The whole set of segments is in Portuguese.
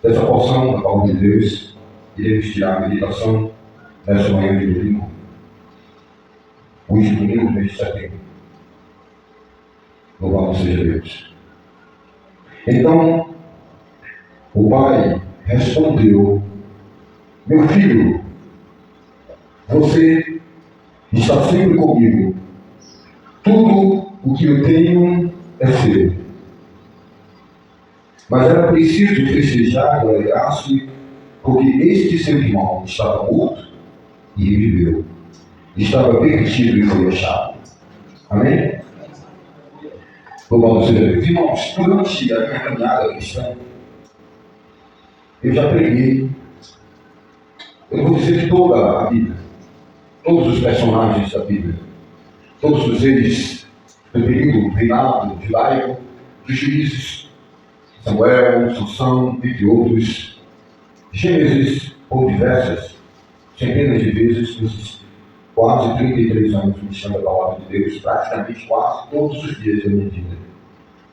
Dessa porção da palavra de Deus, iremos tirar a meditação nessa manhã de domingo, o último domingo do mês de setembro. Louvado seja Deus. Então, o pai respondeu: meu filho, você está sempre comigo. Tudo o que eu tenho é seu. Mas era preciso festejar e alegrar-se, porque este seu irmão estava morto e reviveu. Estava perdido e foi achado. Amém? Louvado seja Deus. Irmãos, durante a minha caminhada cristã, eu já preguei, eu não vou dizer que toda a Bíblia, todos os personagens da Bíblia, todos eles do período reinado judaico, dos juízes, Samuel, Sansão, entre outros, Gênesis, por diversas, centenas de vezes, nesses quase 33 anos ministrando a palavra de Deus, praticamente quase todos os dias da minha vida.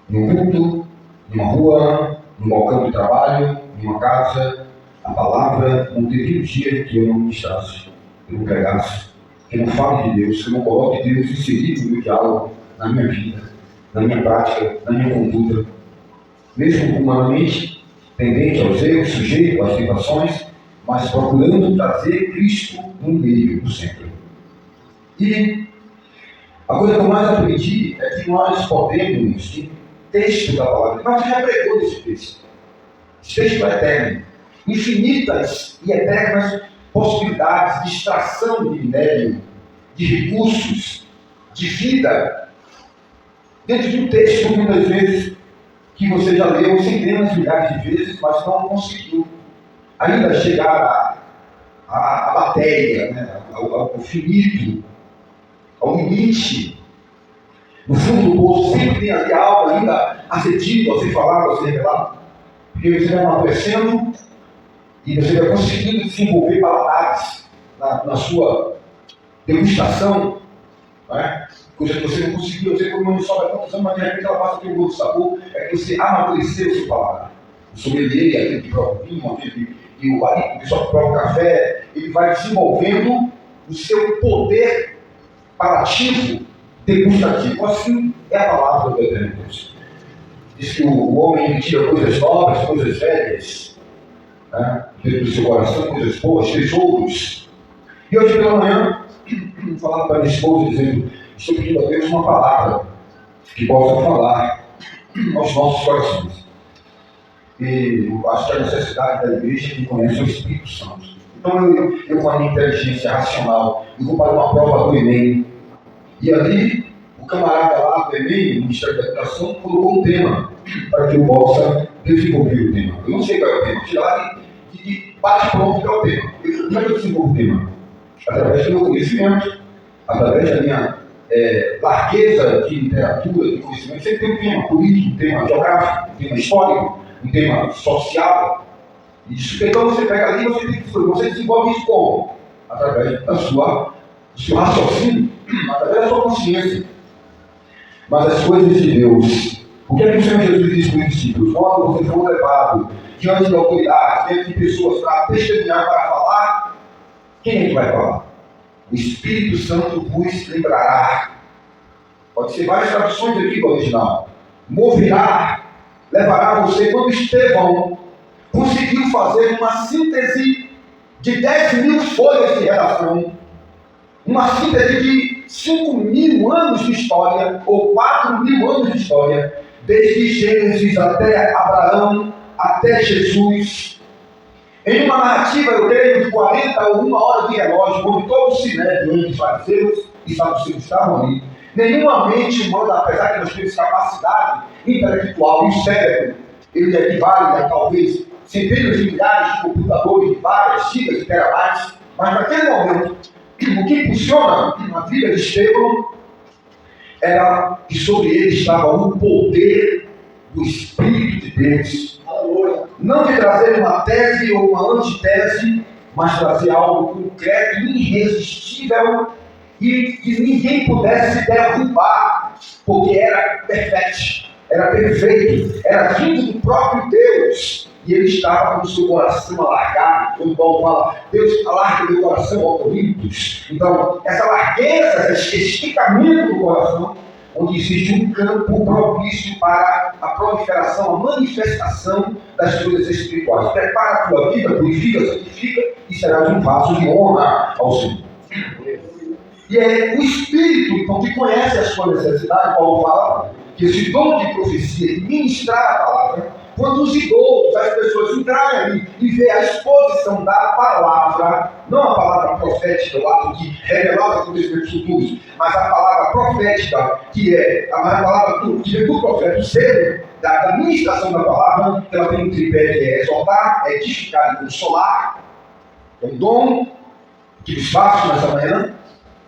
No culto, numa rua, num balcão de trabalho, numa casa, a palavra não teve um dia que eu não ministrasse, que eu não pregasse, que eu não fale de Deus, que eu não coloque Deus inserido no meu diálogo, na minha vida, na minha prática, na minha conduta. Mesmo humanamente tendente aos erros, sujeito às tentações, mas procurando trazer Cristo no meio, no centro. E a coisa que eu mais aprendi é que nós podemos, em texto da palavra, mas já pregou desse texto. Esse texto é eterno. Infinitas e eternas possibilidades de extração de minério, de recursos, de vida, dentro de um texto, muitas vezes, que você já leu centenas de milhares de vezes, mas não conseguiu ainda chegar à matéria, né? ao finito, ao limite. No fundo do poço sempre tem ali algo ainda a ser dito, a ser falado, a ser revelado. Porque você vai amadurecendo e você vai conseguindo desenvolver paladares na sua degustação, né? Coisa que você não conseguiu, você como não sobe há tantos anos, mas de repente ela passa aquele outro sabor, é que você amadureceu o seu paladar. O sommelier, aquele que prova o vinho, aquele que o pessoal que prova o café, ele vai desenvolvendo o seu poder palativo, degustativo. Assim é a palavra do Eterno Deus. Diz que o homem tira coisas novas, coisas velhas, né, dentro do seu coração, coisas boas, tesouros. E hoje pela manhã, falando para minha esposa, dizendo: estou pedindo a Deus uma palavra que possa falar aos nossos corações. E eu acho que a necessidade da igreja que conhece o Espírito Santo. Então eu com a minha inteligência racional, eu vou para uma prova do Enem. E ali, o camarada lá do Enem, o Ministério da Educação, colocou um tema para que eu possa desenvolver o tema. Eu não sei qual é o tema, tirar lá de bate-pronto que é o tema. Como é que eu desenvolvo o tema? Através do meu conhecimento, através da minha largueza de literatura, de conhecimento. Sempre tem um tema político, um tema geográfico, um tema histórico, um tema social. Então você pega ali e você desenvolve isso como? Através do seu raciocínio, através da sua consciência. Mas as coisas de Deus, o que é que o Senhor Jesus diz para os discípulos? Quando você for levado diante da autoridade, diante de pessoas para testemunhar, para falar, quem é que vai falar? O Espírito Santo vos lembrará. Pode ser várias traduções aqui do original. Moverá, levará você. Quando Estevão conseguiu fazer uma síntese de 10.000 folhas de redação, uma síntese de 5.000 anos de história, ou 4.000 anos de história, desde Gênesis até Abraão, até Jesus, em uma narrativa, eu creio, de 40 ou 1 hora de relógio, onde todo o sinédrio, onde os fariseus e saduceus estavam ali, nenhuma mente humana, apesar que nós temos capacidade intelectual e o cérebro, ele equivale a talvez centenas de milhares de computadores de várias gigas e terabytes, mas naquele momento, o que impulsiona a vida de Estevão era que sobre ele estava o poder do Espírito de Deus. Não de trazer uma tese ou uma antitese, mas trazer algo concreto, irresistível e que ninguém pudesse derrubar, porque era perfeito, era perfeito, era vindo do próprio Deus. e ele estava com o seu coração alargado. Quando Paulo fala, Deus alarga meu coração ao Coríntios. Então, essa largueza, esse esticamento do coração, onde existe um campo propício para a proliferação, a manifestação das coisas espirituais. Prepara a tua vida, purifica, santifica e serás um vaso de honra ao Senhor. E é o Espírito, então, que conhece a sua necessidade. Paulo fala que esse dom de profecia, de ministrar a palavra, quando os idosos, as pessoas entrarem ali e ver a exposição da palavra, não a palavra profética, o ato de revelar os acontecimentos futuros, mas a palavra profética, que é a palavra que vem do profeta, o selo da ministração da palavra, ela tem um tripé que é exortar, é edificar e consolar. É um dom que lhes faço nessa manhã.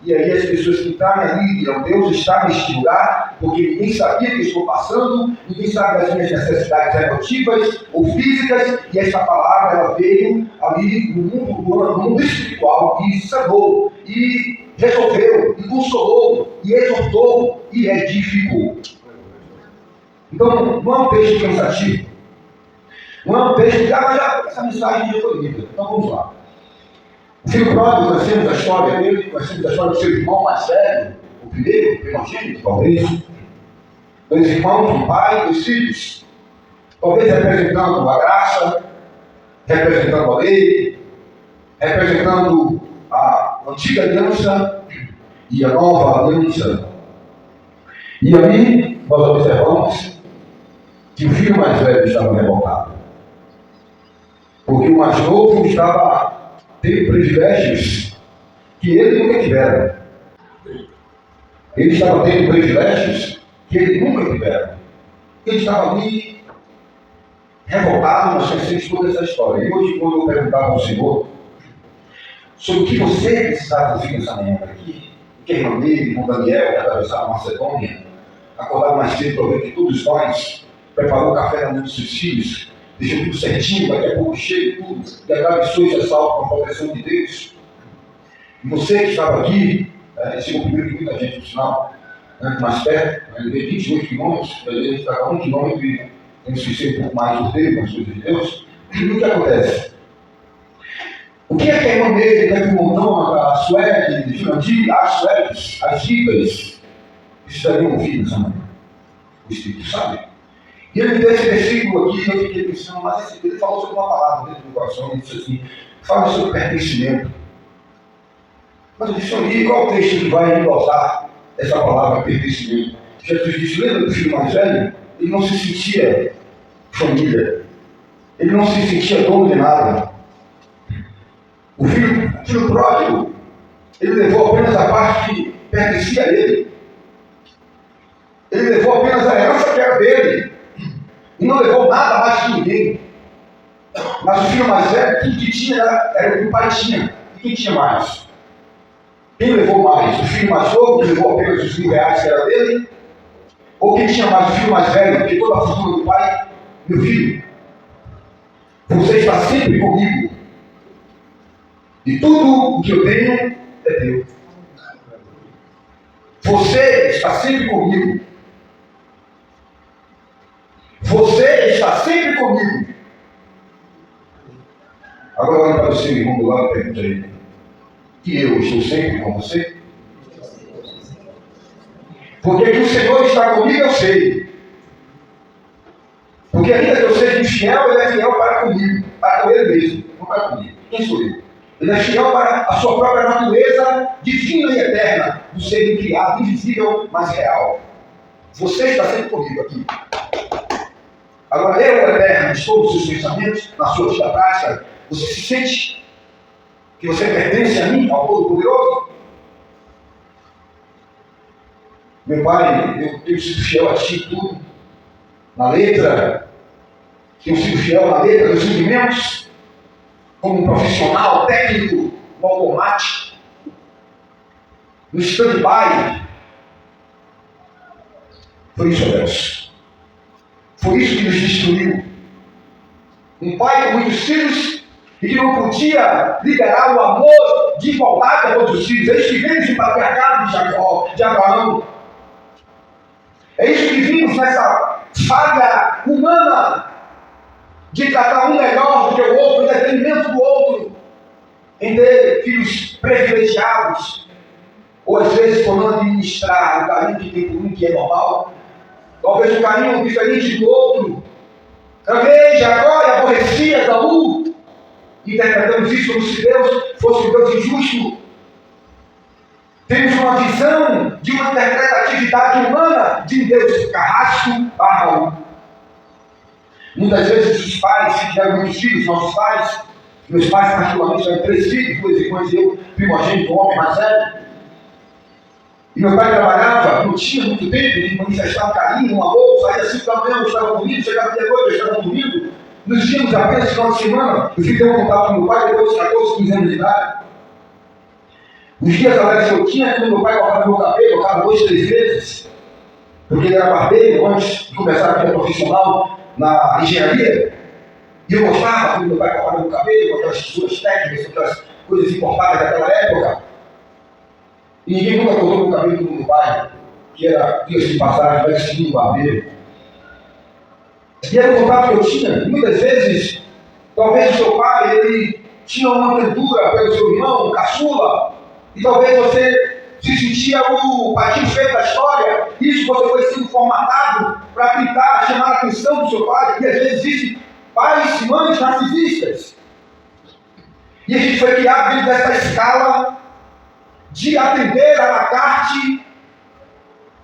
E aí as pessoas que entrarem ali dirão, Deus está neste lugar, porque ninguém sabia que eu estou passando, ninguém sabe das minhas necessidades emotivas ou físicas, e esta palavra ela veio ali no mundo espiritual e sanou, e resolveu, e consolou, e exortou, e edificou. Então, não é um texto cansativo, não é um texto que, essa mensagem já foi lida. Então vamos lá. O filho pródigo, nós temos a história dele, nós temos a história do seu irmão mais velho, o primeiro, o primogênito, talvez. Dois irmãos, um pai, dois filhos. Talvez representando a graça, representando a lei, representando a antiga aliança e a nova aliança. E ali nós observamos que o filho mais velho estava revoltado. Porque o mais novo estava tendo privilégios que ele nunca tivera. Ele estava tendo privilégios que ele nunca tivera. Ele estava ali revoltado. Nós conhecemos toda essa história. E hoje, quando eu perguntava ao Senhor sobre o que você precisava ouvir nessa manhã aqui, o que a irmã dele, irmão Daniel, que atravessava a Macedônia, acordava mais cedo para ver que todos nós preparou o café da manhã dos seus filhos, deixou tudo certinho, daqui a pouco cheio tudo, e atravessou esse assalto com a proteção de Deus. E você que estava aqui, esse é o primeiro de muita gente, por sinal, mais perto, ele veio 28 quilômetros, ele está a 1 quilômetro e tem que ser um pouco mais do tempo, com as coisas de Deus. E o que acontece? O que é que a irmã dele, que montão, a Suede, Jurandir, as Suedes, as Ribas, estariam ouvindo essa manhã? O Espírito sabe? E ele me deu esse versículo aqui, e eu fiquei pensando, mas ele falou sobre uma palavra dentro do coração, ele disse assim, fala sobre pertencimento. Mas eu disse, e qual o texto que vai endossar essa palavra pertencimento? Jesus disse, lembra do filho mais velho? Ele não se sentia família, ele não se sentia dono de nada. O filho pródigo, ele levou apenas a parte que pertencia a ele. Ele levou apenas a herança que era dele. E não levou nada mais que ninguém. Mas o filho mais velho, tudo que tinha era o que o pai tinha. E quem tinha mais? Quem levou mais? O filho mais novo, que levou apenas os R$1.000 que era dele? Ou quem tinha mais? O filho mais velho, que toda a fortuna do pai? Meu filho, você está sempre comigo. E tudo o que eu tenho é teu. Você está sempre comigo. Você está sempre comigo. Agora olhe para o seu irmão do lado e pergunta a ele: e eu estou sempre com você? Porque que o Senhor está comigo, eu sei. Porque ainda que eu seja infiel, Ele é fiel para comigo, para com Ele mesmo, não para comigo. Quem sou eu? Ele é fiel para a sua própria natureza divina e eterna, do ser criado, invisível, mas real. Você está sempre comigo aqui. Agora, eu, eterno, estou nos seus pensamentos, na sua vida prática. Você se sente que você pertence a mim, ao Todo-Poderoso? Meu Pai, eu tenho sido fiel a Ti em tudo. Na letra, tenho sido fiel na letra dos sentimentos, como um profissional, técnico, no automático, no stand-by. Foi isso, Deus. Foi isso que nos destruiu. Um pai com muitos filhos e que não podia liberar o amor de igualdade a todos os filhos. É isso que vimos no patriarcado de Jacó, de Abraão. É isso que vimos nessa falha humana. de tratar um melhor do que o outro, em detrimento do outro, em ter filhos privilegiados, ou às vezes por não administrar o carinho que tem por um, que é normal, talvez um carinho diferente do outro. Talvez agora aborrecia Esaú, interpretamos isso como se Deus fosse um Deus injusto. Temos uma visão de uma interpretatividade humana de um Deus carrasco, barro. Muitas vezes os pais, que tiveram muitos filhos, nossos pais, meus pais particularmente tiveram 3 filhos, 2 irmãs e eu, primogênito, homem mais velho. E meu pai trabalhava, não tinha muito tempo de manifestar um carinho, um amor, saía 5 da manhã, eu estava comigo, chegava até 8, eu estava comigo. Nos víamos apenas no final de semana, eu fiquei em contato com meu pai depois dos 14, 15 anos de idade. Os dias alegres que eu tinha, quando meu pai cortava meu cabelo, eu cortava 2, 3 vezes, porque ele era barbeiro antes de começar a vida profissional na engenharia. E eu gostava quando meu pai cortava meu cabelo, com aquelas tesouras técnicas, com aquelas coisas importadas daquela época. E ninguém nunca cortou meu cabelo como meu pai, que era, dias de passagem, vai seguir um barbeiro. E era o contato que eu tinha. E muitas vezes, talvez o seu pai, ele tinha uma tendura pelo seu irmão, caçula, e talvez você se sentia o patinho feio da história. Isso você foi sendo formatado para tentar chamar a atenção do seu pai. E às vezes existem pais e mães narcisistas. E a gente foi criado dentro dessa escala de atender à la carte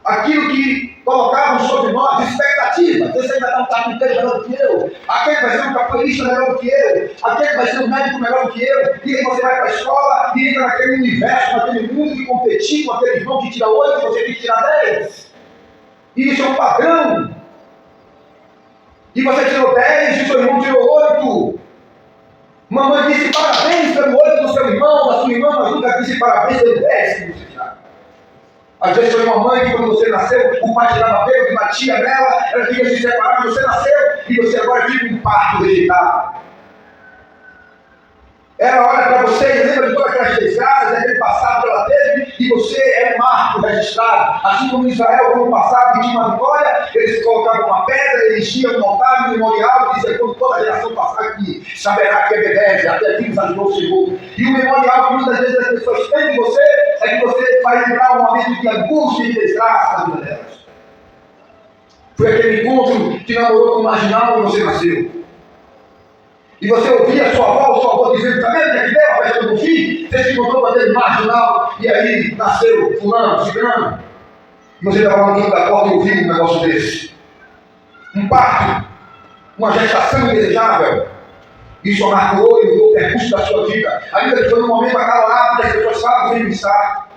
aquilo que colocavam sobre nós, expectativas. Esse aí vai dar um carpinteiro melhor do que eu, aquele vai ser um capoeirista melhor do que eu, aquele vai ser um médico melhor do que eu, e aí você vai para a escola e entra naquele universo, naquele mundo de competir com aquele irmão que tira 8 e você tem que tirar 10. E isso é um padrão. E você tirou 10 e o seu irmão tirou 8. Mamãe disse parabéns pelo 8 do seu irmão, da sua irmã, mas nunca disse parabéns pelo 10 que você tirou. Às vezes foi uma mãe que quando você nasceu, o pai tirava pelo e batia nela, ela queria se separar, você nasceu e você agora vive um parto rejeitado. Ela olha para você e lembra de todas aquelas desgraças, aquele passado que ela teve, e você é um marco registrado. Assim como Israel, quando passava e tinha uma vitória, eles colocavam uma pedra, erigiam um altar, um memorial, e diziam, quando toda a geração passar aqui, saberá que é Bethesda, até aqui nos ajudou o Senhor. E o memorial que muitas vezes as pessoas têm de você, é que você vai lembrar um momento de angústia e de desgraça na vida delas. Foi aquele encontro que namorou com o marginal e você nasceu. E você ouvia a sua avó, o seu avô dizendo, tá vendo que aqui deu a festa do filho? Você se encontrou com aquele marginal e aí nasceu fulano, ciclano. E você estava no canto da porta e ouviu um negócio desse. Um parto, uma gestação indesejável. Isso marcou e mudou o percurso da sua vida. Ainda que foi num momento acalorado que as pessoas falam sem pensar.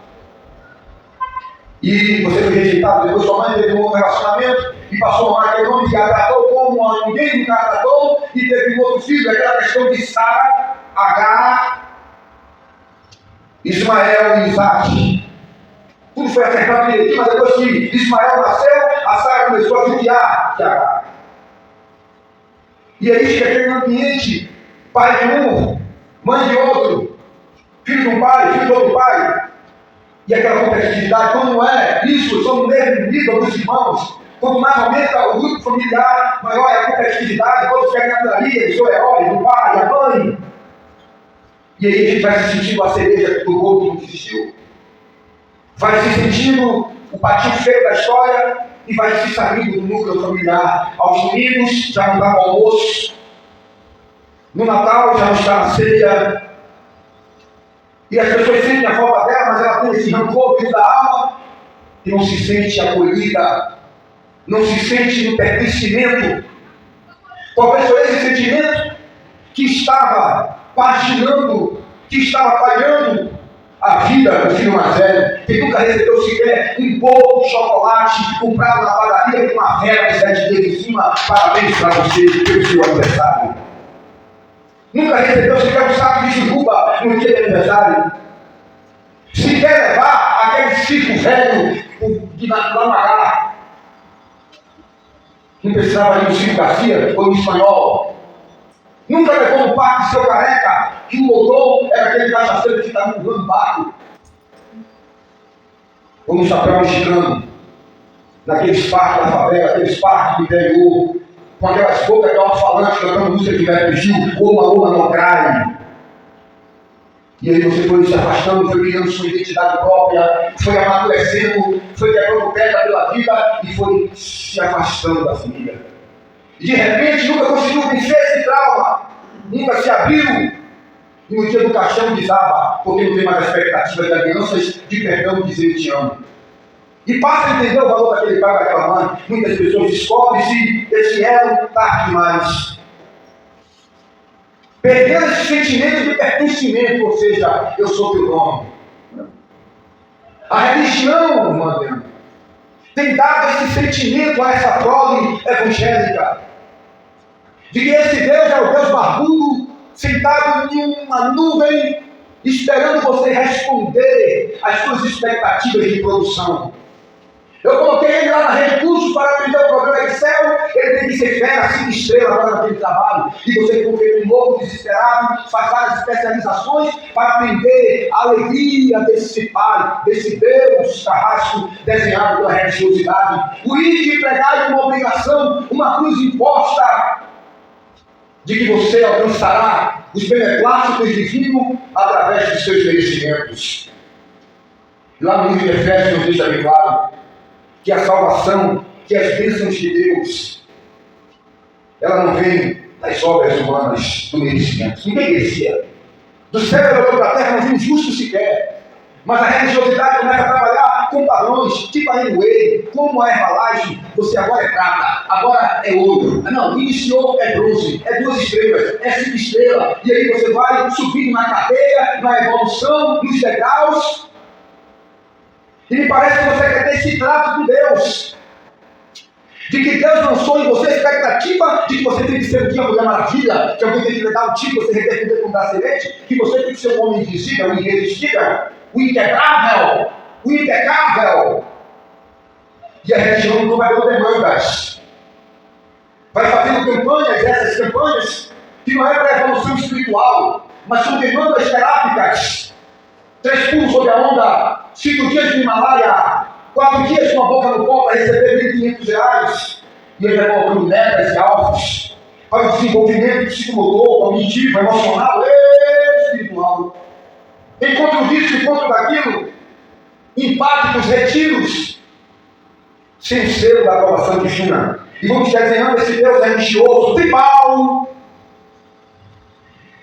E você foi rejeitado, depois sua mãe teve um outro relacionamento e passou a amar aquele homem que a tratou como ninguém nunca a tratou e teve um outro filho, aquela questão de Sara, Agar, Ismael e Isaac. Tudo foi acertado direitinho, mas depois que Ismael nasceu, a Sara começou a judiar de Agar. E aí fica aquele ambiente, pai de um, mãe de outro, filho de um pai, filho de outro pai. E aquela competitividade, quando não é isso, somos no mesmo nível dos irmãos. Quando mais aumenta o grupo familiar, maior é a competitividade, todos querem a daria, o seu herói, o pai, a mãe. E aí a gente vai se sentindo a cereja do bolo que não existiu. Vai se sentindo o patinho feio da história e vai se saindo do núcleo familiar. Aos domingos já não dá o almoço. No Natal já não está na ceia. E as pessoas sentem a falta dela, mas ela tem esse rancor dentro da alma e não se sente acolhida, não se sente no pertencimento. Talvez foi esse sentimento que estava paginando, que estava falhando a vida do filho mais velho, que nunca recebeu sequer um bolo de chocolate comprado na padaria com uma vela de 7 dedos em cima. Parabéns para você pelo seu aniversário. Nunca recebeu sequer um saco de jujuba no dia de aniversário. Se quer levar aquele circo velho de Lamagar, não precisava ir no Circo Garcia ou no Espanhol. Nunca levou no parque de seu careca, que o motor era aquele cachaceiro que estava no barco. Ou no chapéu mexicano, naqueles parques da favela, aqueles parques do interior, com aquelas bocas de alto-falante cantando música de Beto Gil, uma não cai. E aí você foi se afastando, foi criando sua identidade própria, foi amadurecendo, foi quebrando pedra pela vida e foi se afastando da família. E de repente nunca conseguiu vencer esse trauma, nunca se abriu. E no dia do caixão desaba, porque não tem mais a expectativa de alianças, de perdão, de dizer te amo. E passa a entender o valor daquele pai, daquela mãe. Muitas pessoas descobrem-se esse elo tarde demais. Perdendo esse sentimento de pertencimento, ou seja, eu sou teu nome. A religião, irmã, tem dado esse sentimento a essa prole evangélica, de que esse Deus é o Deus barbudo, sentado em uma nuvem, esperando você responder às suas expectativas de produção. Eu coloquei ele lá na Rede Curso para aprender o programa Excel, ele tem que ser fera, 5 estrelas agora naquele trabalho, e você ficou feito louco, desesperado, faz várias especializações para aprender a alegria desse Pai, desse Deus carrasco desenhado pela religiosidade. O ir de pregar uma obrigação, uma cruz imposta, de que você alcançará os beneplácitos divinos através dos seus merecimentos. Lá no livro de Efésios nos deixa bem claro que a salvação, que as bênçãos de Deus, ela não vem das obras humanas, do merecimento. Ninguém merecia. Do céu ela olhou para a terra, não viu justo sequer. Mas a religiosidade começa a trabalhar com padrões, tipo a Hemingway, como a Herbalife, você agora é prata, agora é ouro. Não, iniciou é bronze, é 2 estrelas, é 5 estrelas. E aí você vai subindo na cadeia, na evolução, nos degraus. E me parece que você quer ter esse trato com Deus. De que Deus lançou em você a expectativa de que você tem que ser um dia Mulher Maravilha, que alguém tem que lhe dar um tipo, você repercutir com um bracelete, que você tem que ser um homem invisível, irresistível, o inquebrável, o impecável. E a religião não vai dando demandas. Vai fazendo campanhas, essas campanhas, que não é para a evolução espiritual, mas são demandas terápicas. 3 pulos sobre a onda, 5 dias de Himalaia, 4 dias com a boca no pó para receber R$1.500. E ele vai colocando metas e alvos para o desenvolvimento psicomotor, cognitivo, emocional e espiritual. Encontro disso, encontro daquilo, empáticos, retiros, sem o selo da aprovação divina. E vamos desenhando esse Deus religioso, tribal.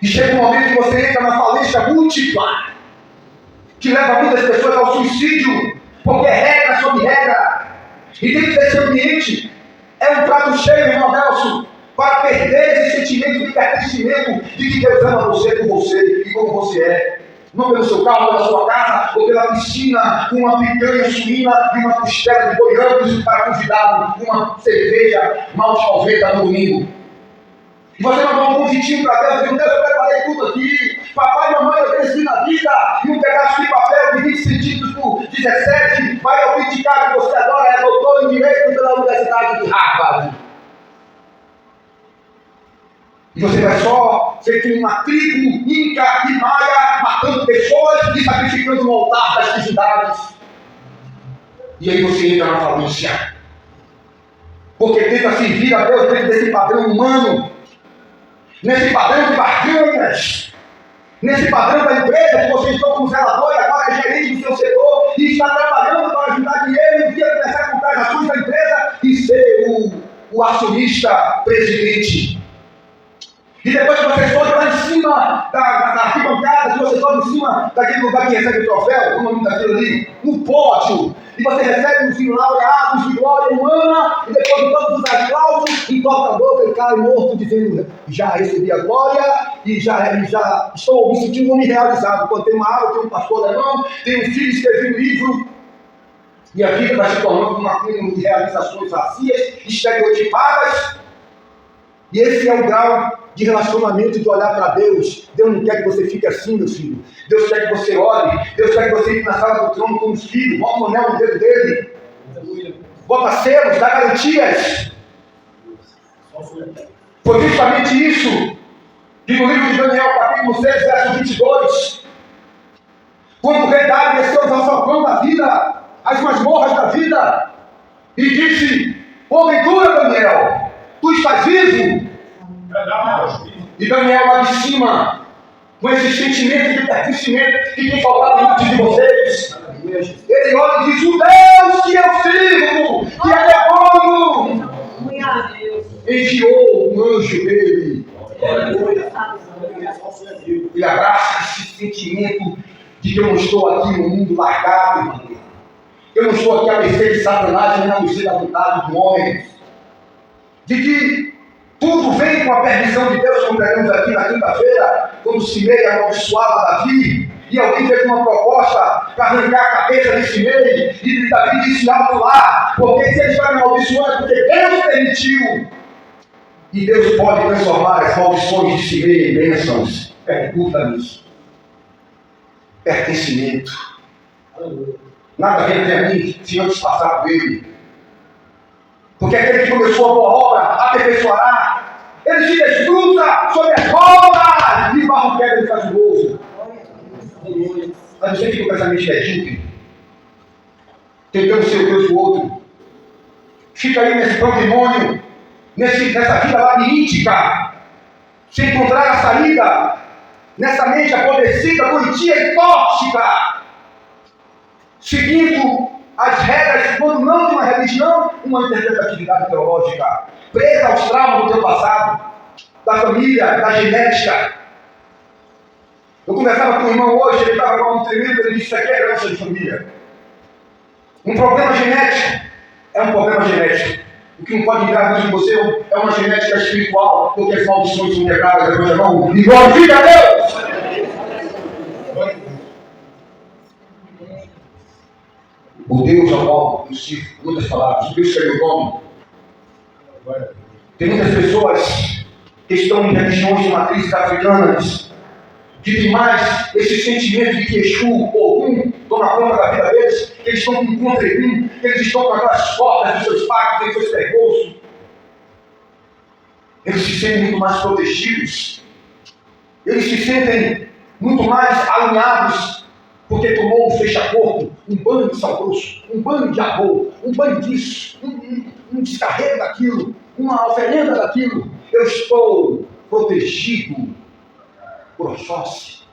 E chega um momento que você entra na falência múltipla, que leva muitas pessoas ao suicídio, porque é regra sobre regra. E dentro desse ambiente, é um prato cheio, irmão Nelson, para perder esse sentimento de pertencimento de que Deus ama você por você e como você é. Não pelo seu carro, pela sua casa, ou pela piscina, com uma picanha suína e uma costela de boi Angus para convidá-lo com uma cerveja mal choveta no domingo. E você mandou um convitinho para Deus, dizendo: Deus, eu preparei tudo aqui. Papai e mamãe, eu cresci na vida. E um pedaço de papel de 20 centímetros por 17 vai autenticar que você agora é doutor em Direito pela Universidade de Harvard. E você vai só feito uma tribo inca e maia, matando pessoas e sacrificando no altar das divindades. E aí você entra na falência. Porque tenta servir a Deus dentro desse padrão humano, nesse padrão de barganhas, nesse padrão da empresa que você entrou como zelador e agora é gerente do seu setor e está trabalhando para ajudar dinheiro e um dia começar a comprar as ações da empresa e ser o acionista presidente. E depois que você sobe lá em cima da arquibancada, que você sobe em cima daquele lugar que recebe o troféu, o nome daquilo ali, no pódio, e você recebe os laureados de glória humana, e depois de todos os aplausos, entorta a boca e cai morto, dizendo: já recebi a glória, e já estou me sentindo um homem realizado. Quando tem uma aula, tem um pastor alemão, tem um filho, escrevi um livro, e a vida vai se tornando uma cúmulo de realizações vazias, estereotipadas. E esse é o grau de relacionamento, de olhar para Deus. Deus não quer que você fique assim, meu filho. Deus quer que você ore. Deus quer que você entre na sala do trono como os filhos. Bota o anel no dedo dele. Bota selos, dá garantias. Foi justamente isso que no livro de Daniel, capítulo 6, verso 22, quando o rei Dário desceu ao falcão da vida, as masmorras da vida, e disse: porventura, Daniel, tu está vivo. E Daniel lá de cima, com esse sentimento de pertencimento que tem faltado muito de vocês. Ele olha e diz: o Deus que eu sirvo, que é demônio, enviou um anjo dele. Ele abraça esse sentimento de que eu não estou aqui no mundo largado, irmão. Eu não estou aqui a mercê de Satanás, nem a mercê da vontade do homem. De que tudo vem com a permissão de Deus, como pregamos aqui na quinta-feira, quando Simei amaldiçoava Davi, e alguém fez uma proposta para arrancar a cabeça de Simei, e Davi disse alto lá, porque se ele está me amaldiçoando é porque Deus permitiu. E Deus pode transformar as maldições de Simei em bênçãos. Pergunta nisso. Pertencimento. Nada vem até mim se antes passar por ele. Porque aquele que começou a boa obra aperfeiçoará. Ele se desfruta sobre as rodas e barro quebra e faz o bolso. Mas você fica com essa mente medíocre, tentando ser o Deus do outro. Fica aí nesse pandemônio, nessa vida labiríntica, sem encontrar a saída, nessa mente apodrecida, doentia e tóxica, seguindo as regras, quando não de uma religião, uma interpretatividade teológica, presa aos traumas do teu passado, da família, da genética. Eu conversava com um irmão hoje, ele estava com um tremendo, ele disse: isso aqui é herança de família. Um problema genético é um problema genético. O que não pode entrar dentro de você é uma genética espiritual, porque as maldições são quebradas depois da mão. E glorifica a Deus! O Deus ao qual eu cito muitas palavras, o Deus que é meu nome. Tem muitas pessoas que estão em religiões de matrizes africanas, que tem mais esse sentimento de que Exu ou um toma conta da vida deles, que eles estão com contra um, que eles estão com aquelas portas dos seus pactos, dos seus percursos. Eles se sentem muito mais protegidos. Eles se sentem muito mais alinhados, porque tomou um fecha-corpo, um banho de sal grosso, um banho de arroz, um banho disso, um descarrego daquilo, uma oferenda daquilo. Eu estou protegido por Oxóssi.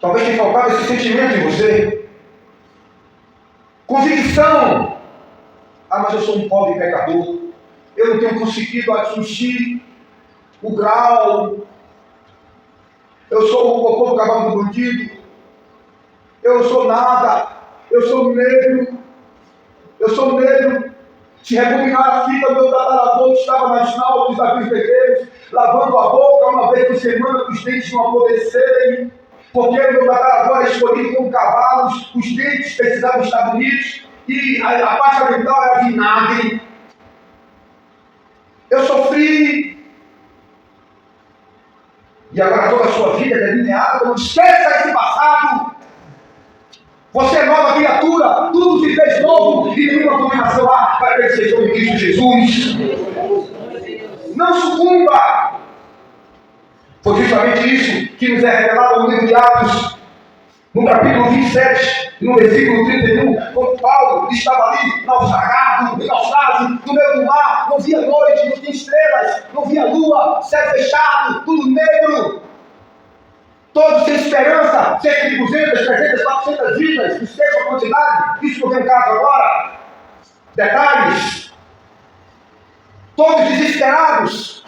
Talvez tenha faltado esse sentimento em você. Convicção. Mas eu sou um pobre pecador. Eu não tenho conseguido atingir o grau. Eu sou o cocô do cavalo do bandido. Eu não sou nada. Eu sou negro. Eu sou negro. Se rebobinar a fita, meu tataravô estava nas náuseas dos navios negreiros, lavando a boca uma vez por semana, para os dentes não apodrecerem, porque o meu tataravô era escolhido com cavalos, os dentes precisavam estar bonitos, e a pasta dental era vinagre. Eu sofri. E agora toda a sua vida é delineada, não esqueça esse passado. Você é nova criatura, tudo se fez novo e nenhuma condenação há para que sejam em Cristo Jesus. Não sucumba. Foi justamente isso que nos é revelado no livro de Atos, no capítulo 27, no versículo 31, quando Paulo estava ali, naufragado, naufrágio, no meio do mar, não via noite, não tinha estrelas, não via lua, céu fechado, tudo negro. Todos sem esperança, cerca de 200, 300, 400 vidas, esqueça a quantidade, isso não vem ao caso agora. Detalhes. Todos desesperados,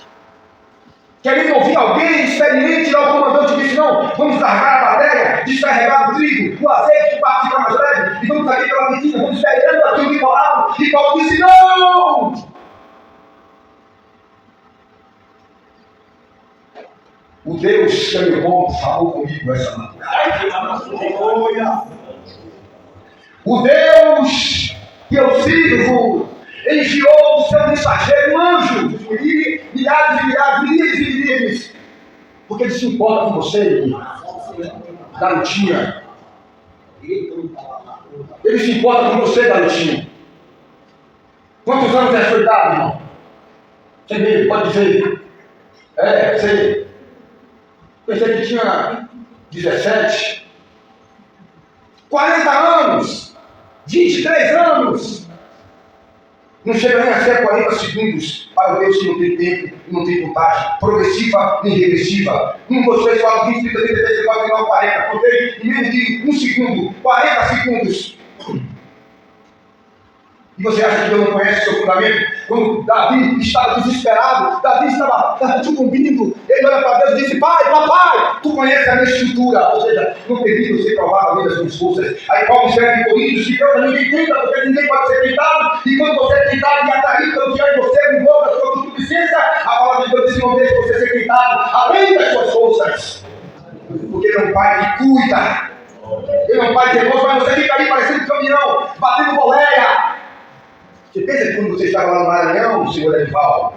querendo ouvir alguém experiente, lá o comandante disse: não, vamos largar a bateria, descarregar o trigo, o azeite, para ficar mais leve, e vamos aqui pela medida, vamos esperando aqui o litoral. E Paulo disse: não! O Deus que é meu bom falou comigo essa madrugada. O Deus que eu sirvo enviou o seu mensageiro, um anjo, milhares e milhares, milhares e milhares, porque ele se importa com você, garotinha. Ele se importa com você, garotinha. Quantos anos é sua idade, irmão? Você mesmo, pode dizer. Sei. Pensei que tinha 17, 40 anos, 23 anos. Não chega nem a ser 40 segundos para o Deus que não tem tempo e não tem vontade. Progressiva nem regressiva. 1, 2, 3, 4, 20, 30, 30, 34, 39, 40. Contei em menos de 1 segundo. 40 segundos. E você acha que Deus não conhece o seu fundamento? Quando Davi estava desesperado, Davi estava sucumbindo, ele olha para Deus e disse: Pai, papai, tu conheces a minha estrutura. Ou seja, não permita você provar a vida das suas forças. Aí Paulo escreve em Coríntios que Deus ninguém tenta, porque ninguém pode ser tentado. E quando você é tentado e atraído pelo que é em você, no envolve a sua concupiscência, a palavra de Deus diz que não deixa você ser tentado, além das suas forças. Porque ele é um pai que cuida. Ele é um pai zeloso, mas você fica aí parecendo um caminhão, batendo boleia. Você pensa que quando você estava lá no Maranhão, o senhor Edivaldo,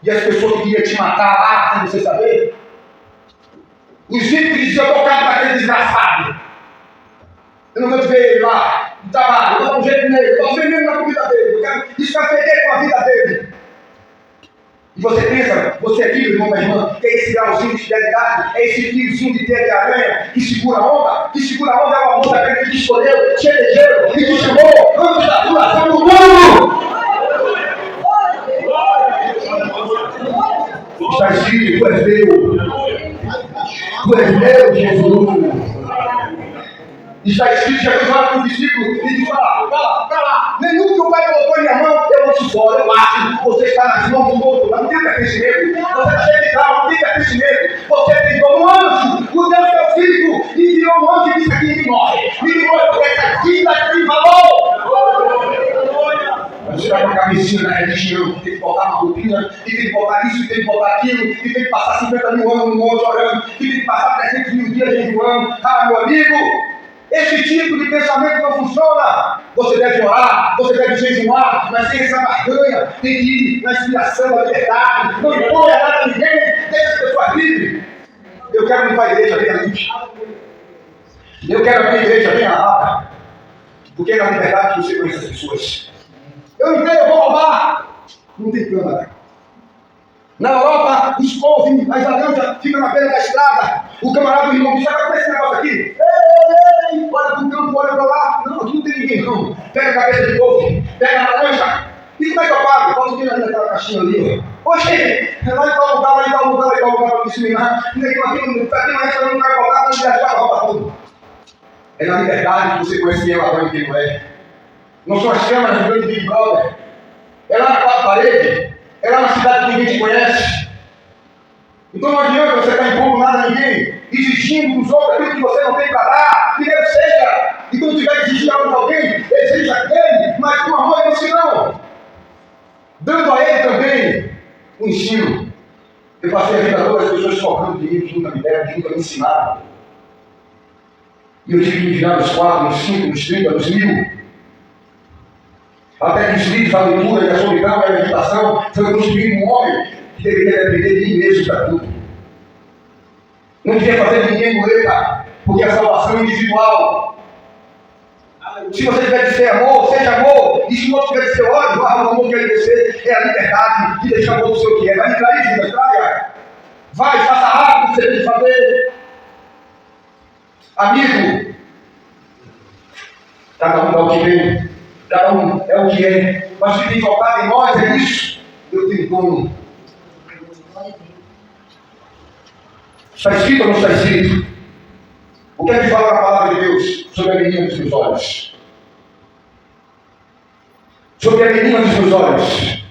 e as pessoas que queriam te matar lá, sem você saber, os filhos que diziam: eu estou casado com aquele desgraçado, eu não vou te ver lá no trabalho, eu vou dar um jeito nele, eu estou vendendo na comida dele, eu quero descafeder com a vida dele. E você pensa, você é filho, irmão da irmã, que é esse grauzinho de fidelidade, é esse fiozinho de teia de aranha que segura a onda? Que segura a onda é o amor daquele que te escolheu, te elegeu e te chamou antes da fundação do mundo! Está escrito: tu és meu, tu és meu, Jesus. Está escrito: Jesus olha para o discípulo e diz: cala, nenhum que o Pai colocou em minha mão, eu lanço fora, eu acho. Você está nas mãos do outro, não tem pertencimento. Você está cheio de trauma, não tem pertencimento. Você tem como um anjo, o Deus teu filho, enviou um anjo e disse: aqui ninguém morre. Ninguém morre porque essa vida tem valor. Você vai com a camisinha da religião, que tem que botar uma roupinha, que tem que botar isso, que tem que botar aquilo, que tem que passar 50 mil anos no monte orando, que tem que passar 300 mil dias jejuando. Ah, meu amigo, esse tipo de pensamento não funciona. Você deve orar, você deve jejuar, mas sem essa barganha, tem que ir na inspiração da liberdade. Não impõe nada a ninguém, deixa as pessoas livres. Eu quero ir para a igreja bem limpa. Eu quero ir para a igreja bem arrada. Porque é na liberdade que você conhece as pessoas. Eu entrei, eu vou roubar. Não tem câmera. Na Europa, os povos, as alianças ficam na beira da estrada. O camarada do irmão diz: agora com esse negócio aqui. Ei, olha para o campo, olha para lá. Não, aqui não tem ninguém não. Pega a cabeça de couve, pega a laranja. E como é que eu pago? Pode vir ali naquela caixinha ali. Oxe, lá em tal lugar, lá em tal lugar, lá em tal lugar para disseminar. Aqui não está mais, não vai cobrar, não vai deixar roubar tudo. É na liberdade que você conhece quem é ladrão e quem não é. Não são as câmeras do grande Big Brother. É lá na quatro paredes. É lá na cidade que ninguém te conhece. Então não adianta você estar impondo nada a ninguém, exigindo dos outros aquilo que você não tem para dar. Primeiro seja, e quando tiver que exigir algo de alguém, exija dele, mas com amor e não. Dando a ele também um ensino. Eu passei a vida toda as pessoas cobrando de mim, que nunca me deram, que nunca me ensinaram. E eu tive que me virar nos 4, nos 5, nos 30, nos 1000. Até que os livros, a leitura e a solidão e a meditação foi construindo um homem que deveria depender de mim mesmo para tudo. Não queria fazer de ninguém muleta, porque a salvação é individual. Se você tiver de ser amor, seja amor. E se o outro tiver de ser ódio, o amor que é de você é a liberdade de deixar o outro ser o que é. Vai entrar aí, Judas, traga. Vai, faça rápido o que você tem que fazer. Amigo, cada um dá o que vem. Cada um é o que é. Mas se tem faltado em nós, é isso. Eu tenho como. Está escrito ou não está escrito? O que é que fala na palavra de Deus sobre a menina dos meus olhos? Sobre a menina dos meus olhos.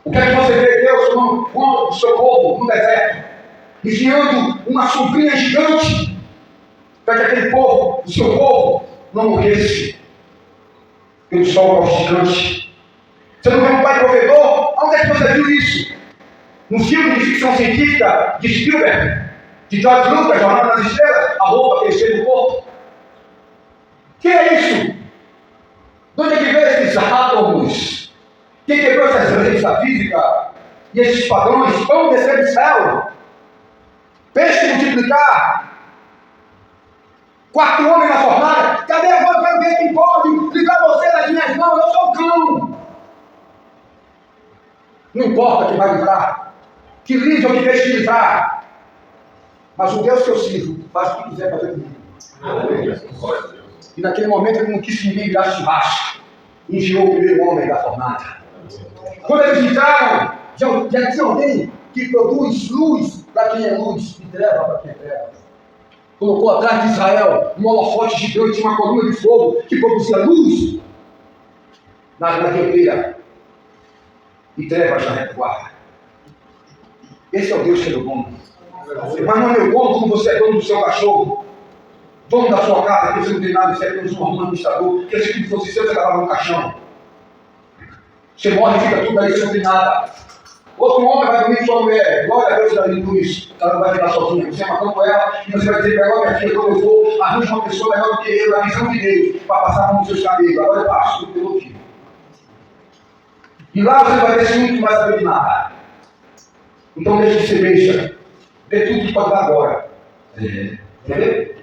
O que é que você vê Deus como o seu povo no deserto? Enviando uma sombrinha gigante para que aquele povo, o seu povo, não morresse pelo sol causticante. Você não vê um pai provedor? Onde é que você viu isso? No filme de ficção científica de Spielberg, de George Lucas, Jornada nas Estrelas, a roupa que ele fez no corpo. Que é isso? De onde é que veio esses átomos? Quem quebrou essas leis da física e esses padrões? Vão descer do céu. Peixe multiplicar. 4 homens na fornalha. Cadê agora? Eu quero ver quem pode livrar você das minhas mãos. Eu sou o cão. Não importa quem vai livrar. Que livre ou que deixe de livrar. Mas o Deus que eu sirvo faz o que quiser fazer comigo. E naquele momento ele não quis que ninguém virasse churrasco. enviou o primeiro homem da fornalha. Quando eles entraram, já tinha alguém que produz luz para quem é luz e treva para quem é treva. Colocou atrás de Israel um holofote gigante, uma coluna de fogo que produzia luz na guerreira e trevas na retaguarda. Esse é o Deus que é meu dono. Mas não é meu dono como você é dono do seu cachorro, dono da sua casa, que você não tem nada, você é dono de um administrador, que se fosse seu, você lavava no caixão. Você morre e fica tudo aí, você não tem nada. Outro homem vai dormir com sua mulher, glória a Deus, Davi Luiz, ela não vai ficar sozinha. Você matou com ela e você vai dizer para ela, minha filha, quando eu vou, arranja uma pessoa melhor do que eu, na visão de Deus, para passar a mão nos seus cabelos. Agora eu passo, tudo pelo filho. E lá você vai ter muito mais saber de nada. Então deixa de ser besta. Dê tudo que pode dar agora. Entendeu?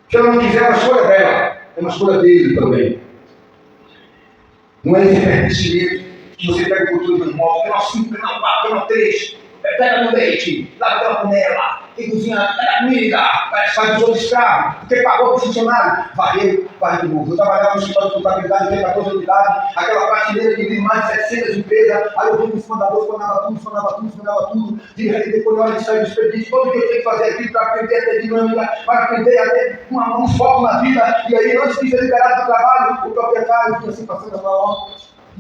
Se ela não quiser, é uma escolha dela. É uma escolha dele também. Não é esse pertencimento que você pega o controle do imóvel, pela 5, pela 4, pela 3, pega no leite, lava pela panela, quem cozinha, pega a comida, sai dos outros escravos, porque pagou para o funcionário, varreu de novo. Eu trabalhava no escritório de contabilidade, tenho 14 anos de idade, aquela prateleira que tem mais de 700 empresas, aí eu vim com o espanador, espanava tudo, depois na hora de sair do expediente, todo dia eu tenho que fazer aquilo para aprender a ter dinâmica, para aprender a ter um foco na vida, e aí antes de ser liberado do trabalho, o proprietário vinha assim passando a mão,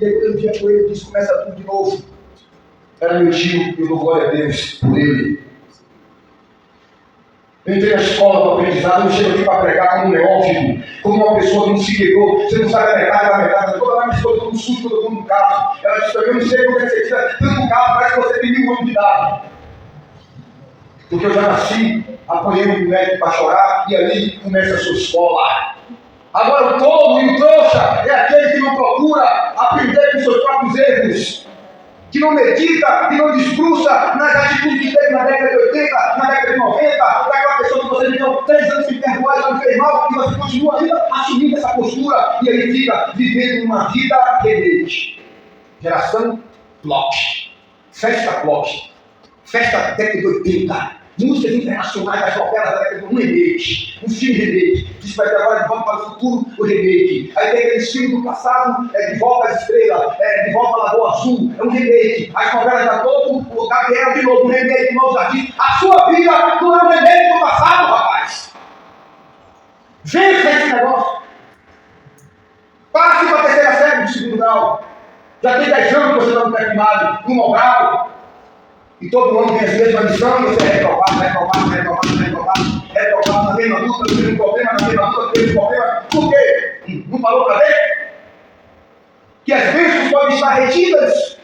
e aí eu via com ele e disse, começa tudo de novo. Era meu tio, eu dou glória a Deus por ele. Eu entrei na escola do aprendizado, eu chego aqui para pregar como um neófito, como uma pessoa que não se quebrou, você não sabe a metade, toda a minha esposa com um susto, todo mundo no carro. Ela disse, eu não sei como é que você tira tanto carro, parece que você tem 1000 anos de idade. Porque eu já nasci, apanhei um médico para chorar, e ali começa a sua escola. Agora o tolo e o trouxa é aquele que não procura aprender com seus próprios erros, que não medita, que não desbruça nas atitudes que teve na década de 80, na década de 90, daquela pessoa que você viveu 3 anos sem perdoar e não fez mal, e você continua ainda assumindo essa postura, e ele fica vivendo uma vida rebelde. Geração Plot, festa Plot, festa da década de 80, músicas internacionais das novelas da década de 1 remake, um filme remake, diz que vai ter agora De Volta para o Futuro, o remake. Aí tem aquele filme do passado, De Volta às Estrelas, De Volta à Lagoa Azul, é um remake. As novelas da Globo, o Gabriel de novo, um remake de novos artistas. A sua vida não é um remake do passado, rapaz. Vença esse negócio. Passe para a terceira série do segundo grau. Já tem 10 anos que você está no pré-primário, no Mograu. E todo mundo tem as mesmas lições, você é reprovado na mesma luta, no mesmo problema, na mesma luta, no mesmo problema. Por quê? Não falou para ver? Que as bênçãos podem estar retidas.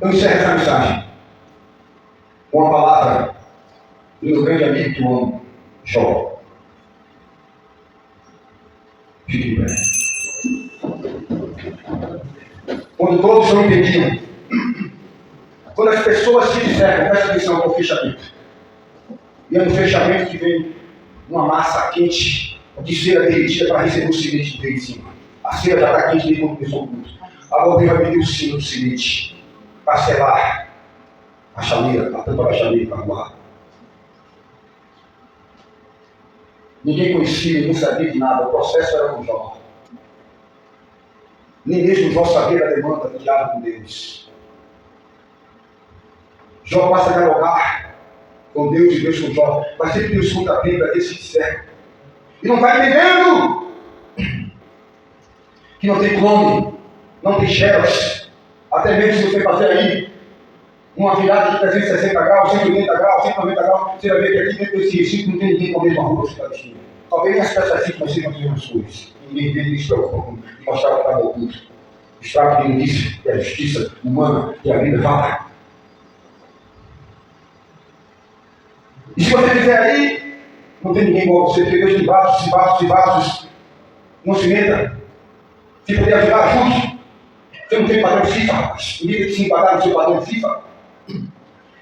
Eu encerro essa mensagem com uma palavra do meu grande amigo que eu amo, Jó. Fique bem. Quando todos não entendiam, quando as pessoas se disseram, presta atenção no fechamento, e é no fechamento que vem uma massa quente de cera derretida para receber o sinete que veio de cima. A cera já está quente desde quando começou o culto. Agora Deus vai meter o sino do sinete para selar a chaleira, a tampa da chaleira para voar. Ninguém conhecia, ninguém sabia de nada, o processo era com Jó. Nem mesmo Jó sabia da demanda do diálogo com Deus. Jó passa a dialogar com Deus e Deus com Jó. Mas sempre Deus conta a Bíblia desse que serve. E não está entendendo que não tem clone, não tem xerox. Até mesmo se você fazer aí uma virada de 360 graus, 180 graus, 190 graus, você vai ver que aqui dentro desse recinto não tem ninguém com a mesma roupa que está vestindo. Talvez as peças íntimas sejam as mesmas coisas. Ninguém vê isso e mostrar que está oculto. Estrago de início, que é a justiça humana, que a Bíblia fala. E se você fizer aí, não tem ninguém igual você, tem Deus de vasos, não se meta. Se puder ajudar, ajude. Você não tem padrão de FIFA, rapaz. Ninguém tem que se enquadrar no seu padrão de FIFA.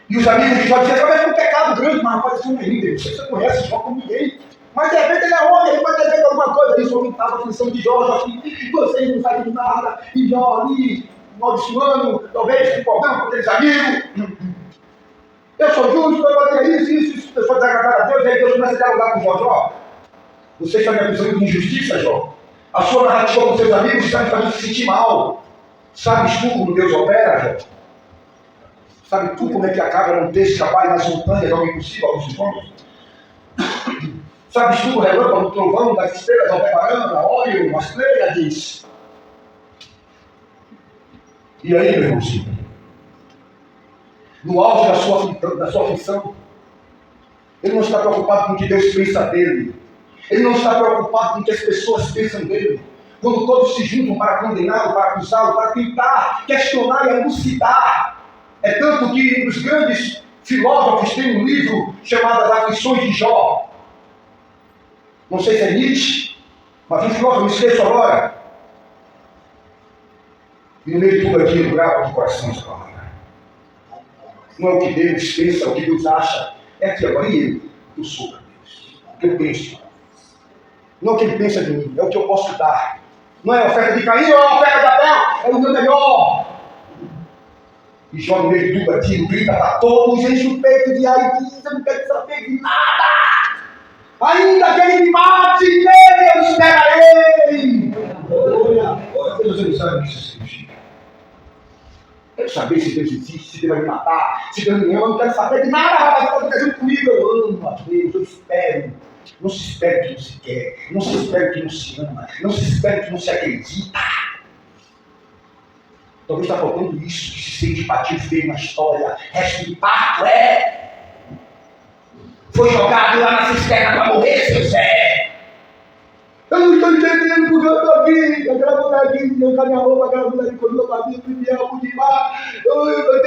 E os amigos de Jó diziam, mas é um pecado grande, mas rapaz, você não é líder, você conhece Jó como ninguém. Mas de repente ele é homem, ele pode ter feito alguma coisa. Isso aumentava a atenção de Jó, e vocês não sabem de nada. E Jó ali, maldiçoando, talvez com problema com aqueles amigos. Eu sou justo, eu vou fazer isso, eu sou desagradar a Deus. E aí Deus começa a dialogar com Jó. Você está me acusando de injustiça, Jó? A sua narrativa com seus amigos está me fazendo se sentir mal. Sabes tu como Deus opera, Jó? Sabe tu como é que acaba num texto trabalho nas montanhas, algo impossível aos irmãos? Sabes tu o relâmpago, o trovão das estrelas, Aldebarana, óleo, as Pleiades? E aí, meu irmãozinho? No auge da sua aflição, ele não está preocupado com o que Deus pensa dele. Ele não está preocupado com o que as pessoas pensam dele. Quando todos se juntam para condená-lo, para acusá-lo, para tentar questionar e elucidar. É tanto que os grandes filósofos têm um livro chamado As Aflições de Jó. Não sei se é Nietzsche, mas um filósofo, me esqueço agora. E no meio de tudo aquilo, grava de coração essa palavra. Não é o que Deus pensa, é o que Deus acha. É aqui agora, e eu sou para Deus. O que eu penso. Não é o que ele pensa de mim, é o que eu posso dar. Não é a oferta de Caim, ou a oferta de Abel, é o meu melhor. E Jó, no meio de tudo aquilo, grita para todos, enche o peito de ar e diz: eu não quero saber de nada. Ainda que ele me mate, nele eu esperarei. Deus não sabe o que isso significa. Quero saber se Deus existe, se Deus vai me matar, se Deus me ama, eu não quero saber de nada, rapaz, que está fazendo comigo. Eu amo a Deus, eu espero. Não se espera que não se quer, não se espera que não se ama, não se espera que não se acredita. Talvez está faltando isso, que se sente batido feio na história, resto de parto, foi jogado lá na cisterna para morrer, seu Zé. Eu não estou entendendo porque eu estou aqui, aquela mulher aqui, eu com a minha roupa, aquela mulher que colocou para mim, me amo demais. Meu Deus, eu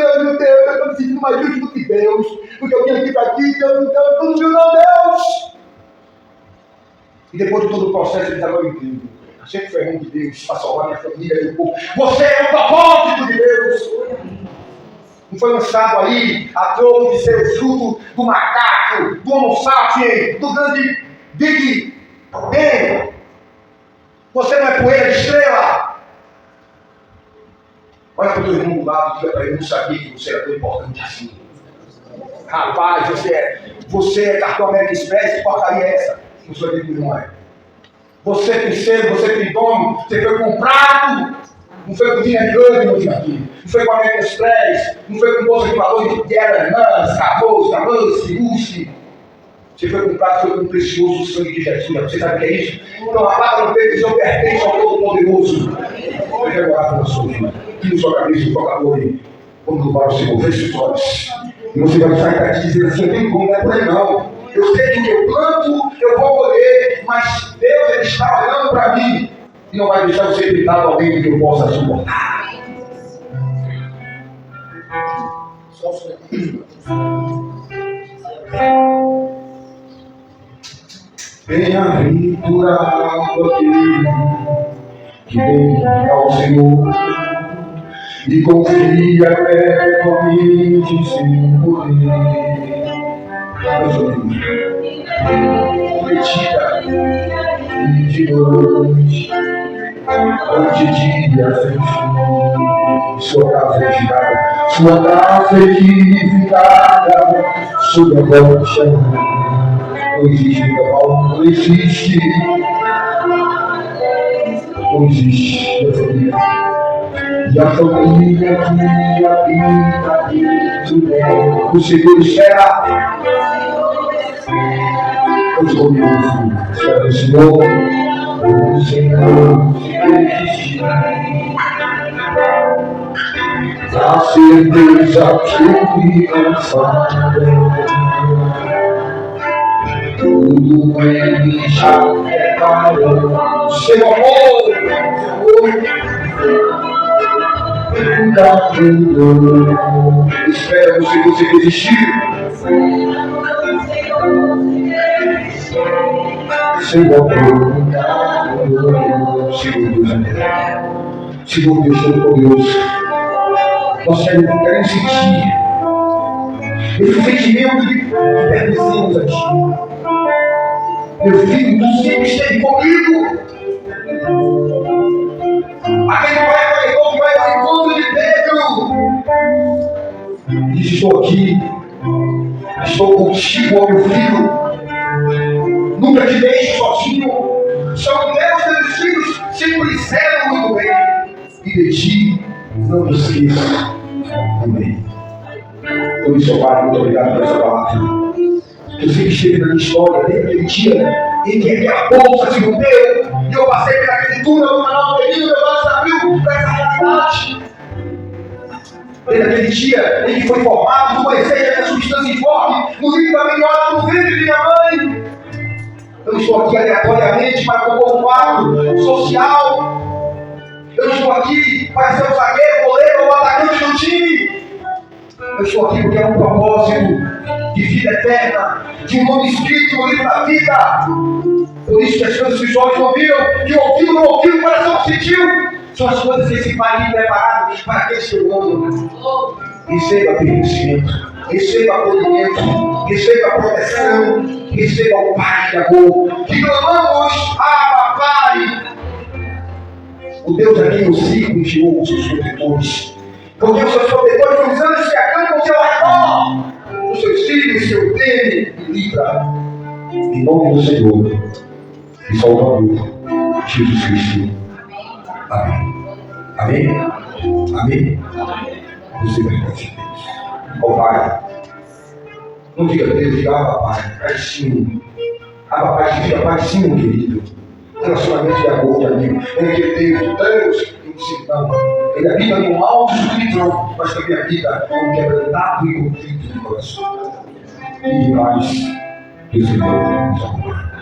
estou me sentindo mais justo do que Deus, porque eu vim aqui para aqui, eu não viu não, Deus. E depois de todo o processo, eles agora entendem. Sempre foi mão de Deus para salvar minha família e o povo. Você é o propósito de Deus. Não foi lançado aí a troco de ser o fruto do macaco, do homo sapiens, do grande Big Bang. Você não é poeira de estrela. Olha para o teu irmão do lado e diga para ele: não sabia que você era tão importante assim. Rapaz, você é cartão América Express, que porcaria é essa? Não sou aquele que não é. Você tem selo, você tem dono, você foi comprado. Não foi com dinheiro grande, meu filho aqui. Não foi com a América Express, não foi com bolsa de valor de Hermanas, Cardoso, Ruski. Você foi comprado, foi com o precioso sangue de Jesus. Você sabe o que é isso? Então a palavra no peito diz: eu pertenço ao Todo-Poderoso. Eu quero orar por você, filho. Que sua cabeça e tocador aí. Quando louvar o Senhor, feche os olhos. E você vai sair daqui dizendo assim: eu tenho como, não é por aí não. Eu sei que o que eu planto, eu vou colher, mas Deus, Ele está olhando para mim e não vai deixar você gritar para alguém que eu possa suportar. Bem-aventurado aquele que vem ao Senhor e confia perpetuamente sem poder. Prometida e de noite, antes dia sem fim, sua casa é edificada sobre a rocha. Não existe mal, não existe, minha família. E a família que habita dentro dela, o Senhor espera. Deus comigo, espera o Senhor existe. A certeza que me confronta, tudo Ele já preparou. Seu amor, espera o Senhor se resistir. Senhor Deus Todo-Poderoso, nós queremos sentir esse sentimento de pertencemos a Ti. Meu filho, Tu sempre esteve comigo. Aquele pai que vai ao encontro de Pedro diz: estou aqui, estou contigo, ó meu filho. Nunca te deixo sozinho. de ti não me esqueça. Amém. Por isso, Pai, muito obrigado por essa palavra. Eu sempre esteve na minha história, desde aquele dia em que aquela bolsa se rompeu e eu passei por aquele túnel no canal do período, meu olho se abriu para essa realidade. Desde aquele dia em que foi formado uma receita da substância informe no livro da minha hora, no ventre de minha mãe. Eu não estou aqui aleatoriamente para compor um quadro social. Eu não estou aqui para ser o zagueiro, goleiro ou atacante do time. Eu estou aqui porque é um propósito de vida eterna, de um nome escrito no livro da vida. Por isso que as coisas que os olhos não viram, que ouviram, não ouviram, o coração não sentiu, são as coisas que esse Pai preparado para aqueles que o amam. Receba pertencimento, receba acolhimento, receba proteção, receba o Pai de amor. Que clamamos, Abba, Pai. O Deus a quem o Zico enviou os seus protetores. Porque os seus protetores são os anjos que acampam ao seu redor. Os seus filhos, seu teme e livra. Em nome do Senhor e Salvador, Jesus Cristo. Amém. Amém? Amém? Você vai fazer. Ó Pai, não diga Deus, diga Abba, Pai, Paizinho. Abba, Pai, diga Paizinho, querido. Relacionamento de amor, de amigo. Ele que Deus, não. Ele habita no alto espiritual, mas também habita com quebrantado e contrito de coração. E mais, que o Senhor nos amor.